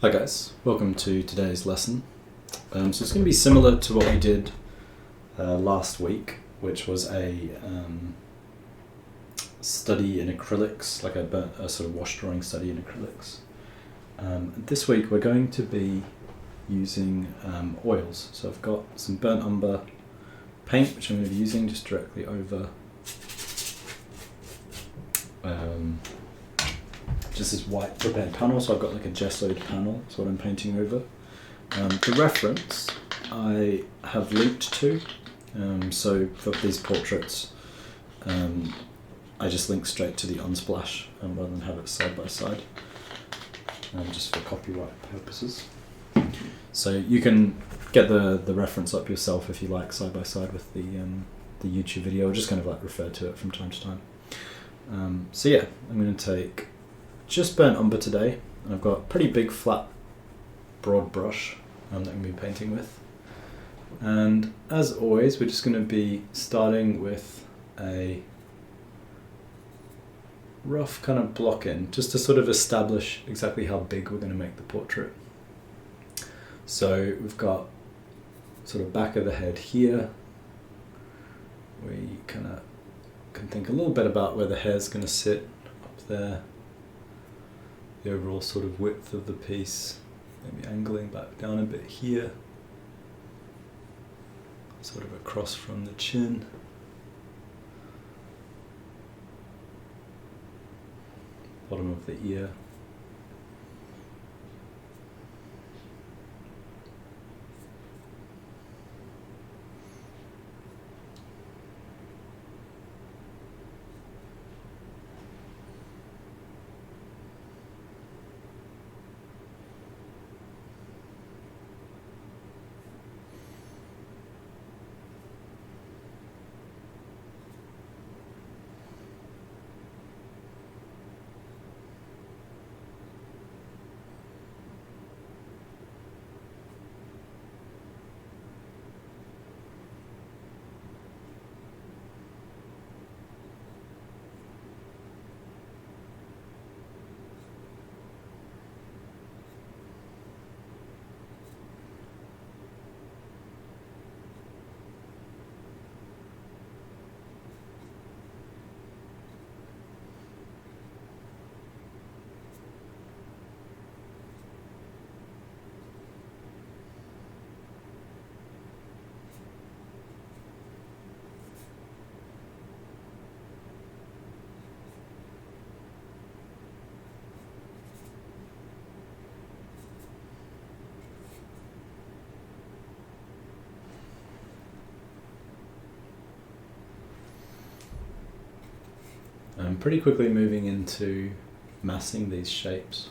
Hi guys, welcome to today's lesson. So it's going to be similar to what we did last week, which was a study in acrylics, like a sort of wash drawing study in acrylics. This week we're going to be using oils. So I've got some burnt umber paint, which I'm going to be using just directly over just this white prepared panel. So I've got like a gessoed panel, that's what I'm painting over. The reference I have linked to, so for these portraits I just link straight to the Unsplash rather than have it side by side, just for copyright purposes. So you can get the reference up yourself if you like, side by side with the YouTube video, or just kind of like refer to it from time to time. So yeah, I'm going to take just burnt umber today, and I've got a pretty big flat broad brush that I'm going to be painting with. And as always, we're just going to be starting with a rough kind of block in, just to sort of establish exactly how big we're going to make the portrait. So we've got sort of back of the head here. We kind of can think a little bit about where the hair's going to sit up there. The overall sort of width of the piece, maybe angling back down a bit here, sort of across from the chin. Bottom of the ear. I'm pretty quickly moving into massing these shapes.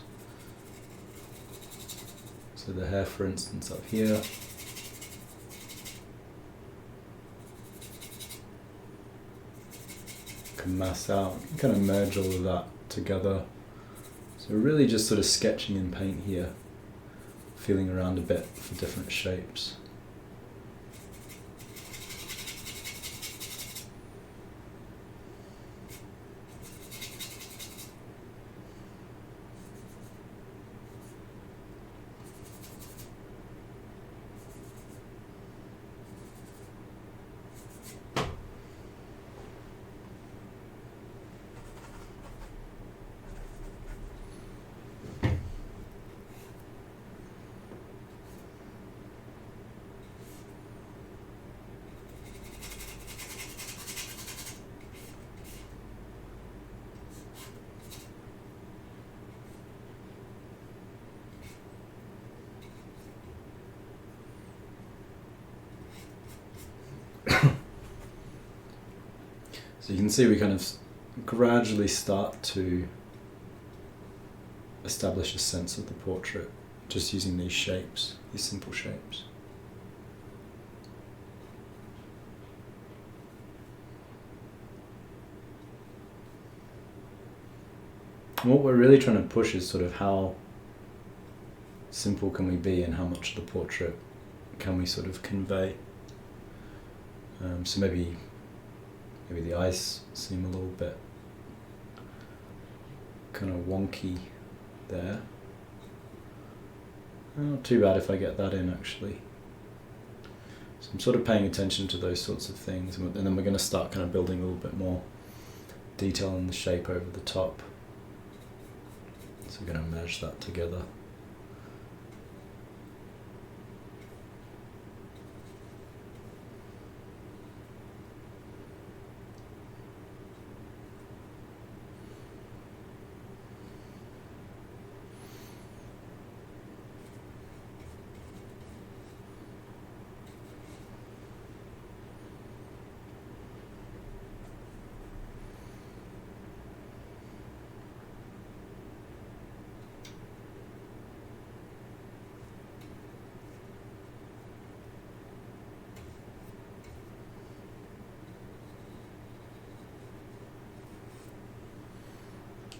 So the hair, for instance, up here. Can mass out, kind of merge all of that together. So we're really just sort of sketching in paint here, feeling around a bit for different shapes. So you can see we kind of gradually start to establish a sense of the portrait just using these shapes, these simple shapes. And what we're really trying to push is sort of how simple can we be and how much of the portrait can we sort of convey. So maybe the eyes seem a little bit kind of wonky there. Not too bad if I get that in actually. So I'm sort of paying attention to those sorts of things, and then we're going to start kind of building a little bit more detail in the shape over the top. So we're going to merge that together.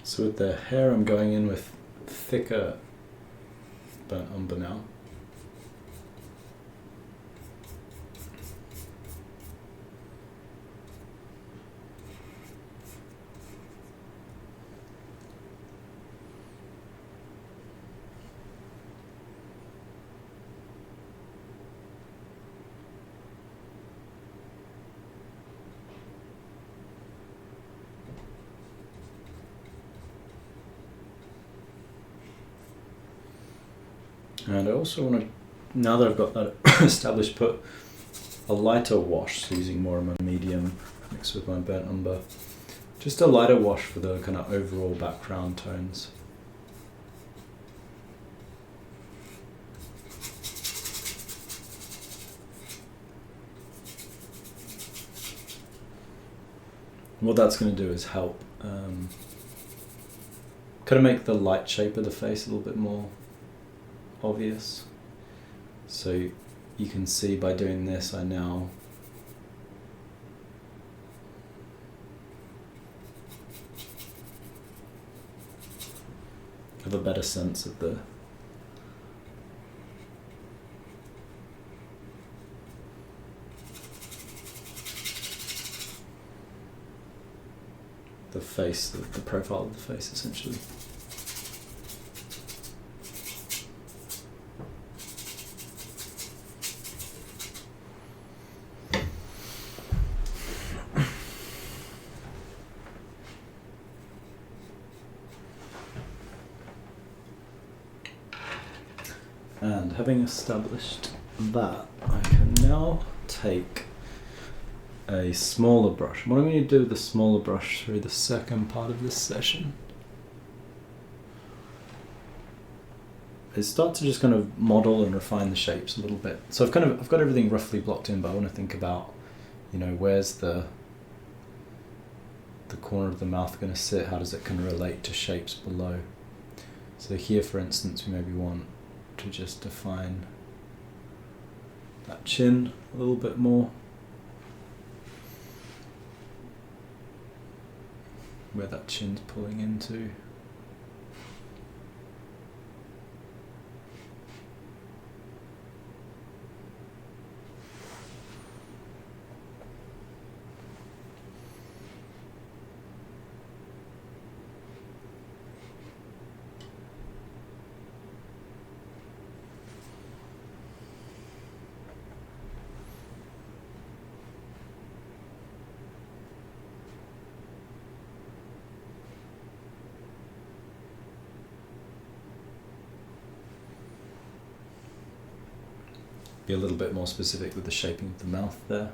So with the hair, I'm going in with thicker burnt umber now. And I also want to, now that I've got that established, put a lighter wash, so using more of my medium mixed with my burnt umber. Just a lighter wash for the kind of overall background tones. What that's going to do is help kind of make the light shape of the face a little bit more obvious. So you can see by doing this, I now have a better sense of the face, the profile of the face essentially. And having established that, I can now take a smaller brush. What I'm going to do with the smaller brush through the second part of this session is start to just kind of model and refine the shapes a little bit. So I've got everything roughly blocked in, but I want to think about, you know, where's the corner of the mouth going to sit? How does it kind of relate to shapes below? So here, for instance, we maybe want to just define that chin a little bit more, where that chin's pulling into. Be a little bit more specific with the shaping of the mouth there.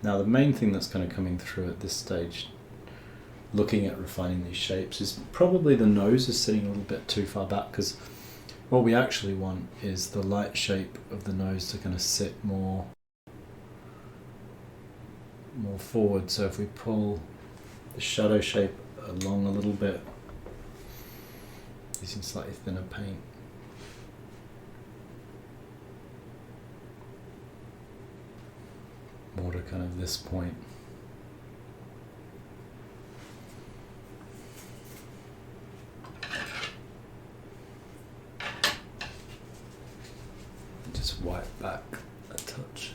Now the main thing that's kind of coming through at this stage, looking at refining these shapes, is probably the nose is sitting a little bit too far back, because what we actually want is the light shape of the nose to kind of sit more forward. So if we pull the shadow shape along a little bit, using slightly thinner paint, kind of this point. Just wipe back a touch.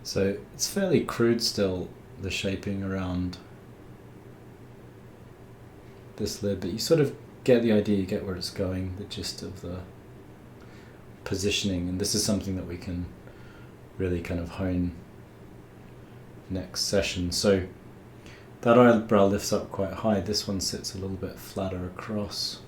So it's fairly crude still, the shaping around this lid, but you sort of get the idea, you get where it's going, the gist of the positioning, and this is something that we can really kind of hone next session. So that eyebrow lifts up quite high, this one sits a little bit flatter across.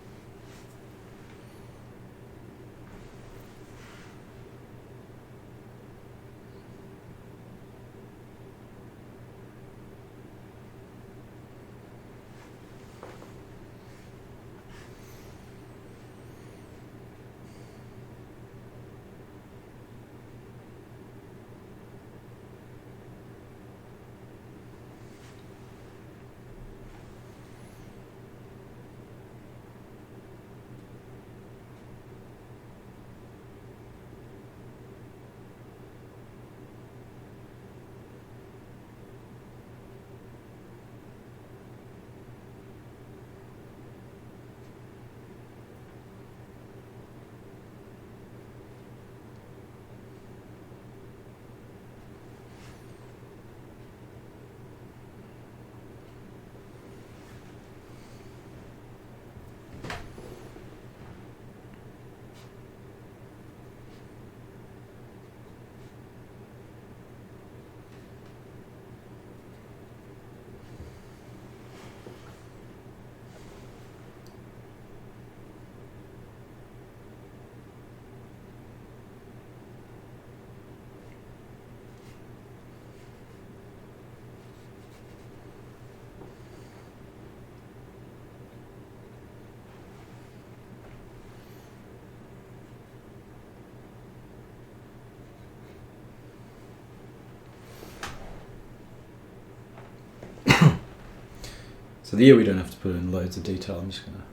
So the ear we don't have to put in loads of detail. I'm just going to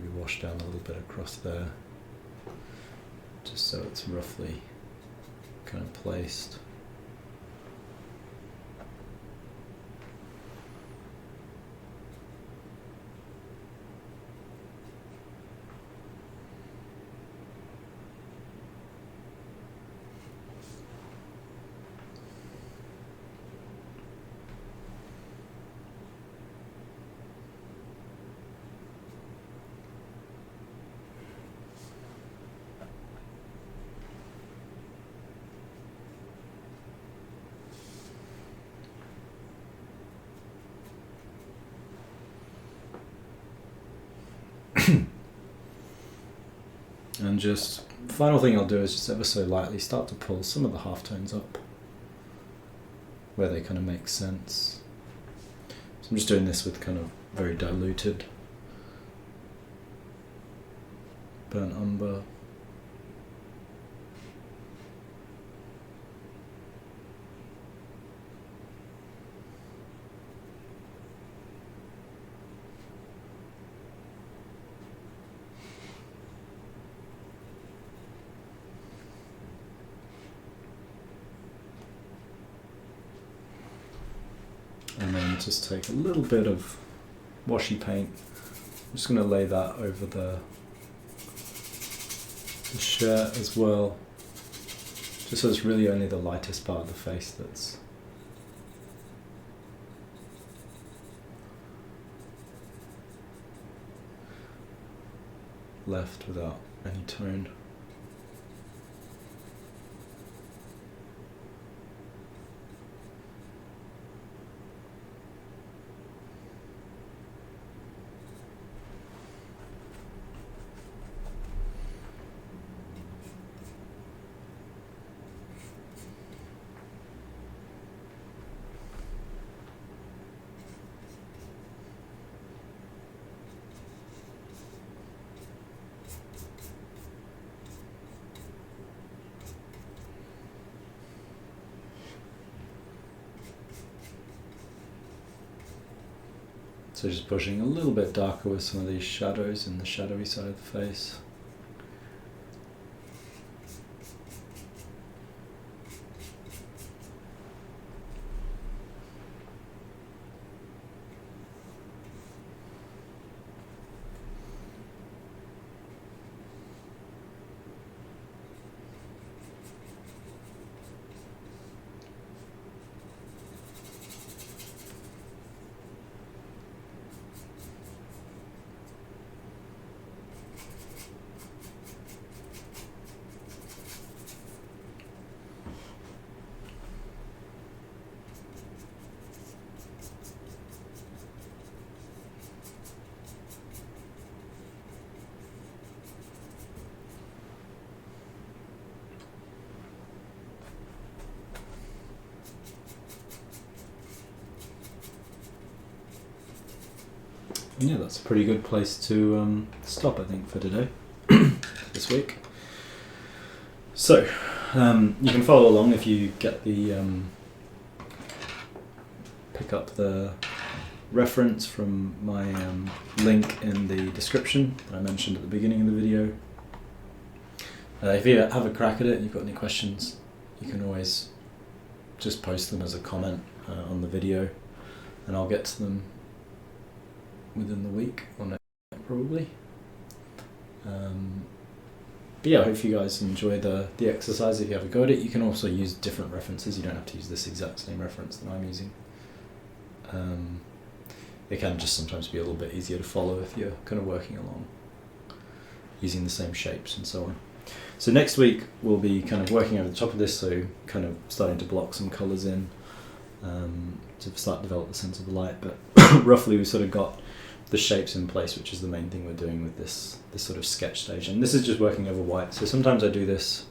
maybe wash down a little bit across there, just so it's roughly kind of placed. And just, final thing I'll do is just ever so lightly start to pull some of the halftones up where they kind of make sense. So I'm just doing this with kind of very diluted burnt umber. And then just take a little bit of washi paint. I'm just going to lay that over the shirt as well, just so it's really only the lightest part of the face that's left without any tone. So just pushing a little bit darker with some of these shadows in the shadowy side of the face. Yeah, that's a pretty good place to stop, I think, for today, this week. So, you can follow along if you get the, pick up the reference from my link in the description that I mentioned at the beginning of the video. If you have a crack at it and you've got any questions, you can always just post them as a comment on the video, and I'll get to them within the week or next, probably. But yeah, I hope you guys enjoy the exercise. If you have a go at it, you can also use different references. You don't have to use this exact same reference that I'm using. It can just sometimes be a little bit easier to follow if you're kind of working along using the same shapes and so on. So next week we'll be kind of working over the top of this, so kind of starting to block some colours in to start to develop the sense of the light, but roughly we've sort of got the shapes in place, which is the main thing we're doing with this sort of sketch stage. And this is just working over white, so sometimes I do this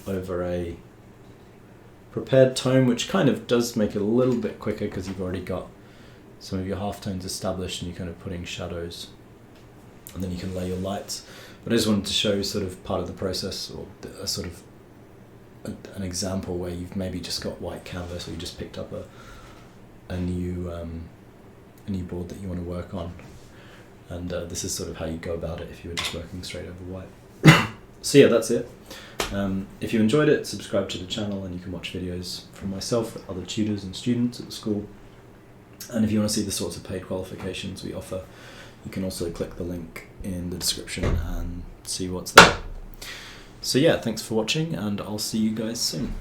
over a prepared tone, which kind of does make it a little bit quicker because you've already got some of your halftones established and you're kind of putting shadows, and then you can lay your lights. But I just wanted to show sort of part of the process, or a sort of an example where you've maybe just got white canvas, or you just picked up a new board that you want to work on, and this is sort of how you go about it if you were just working straight over white. So yeah, that's it. If you enjoyed it, subscribe to the channel and you can watch videos from myself, other tutors and students at the school. And if you want to see the sorts of paid qualifications we offer, you can also click the link in the description and see what's there. So yeah, thanks for watching, and I'll see you guys soon.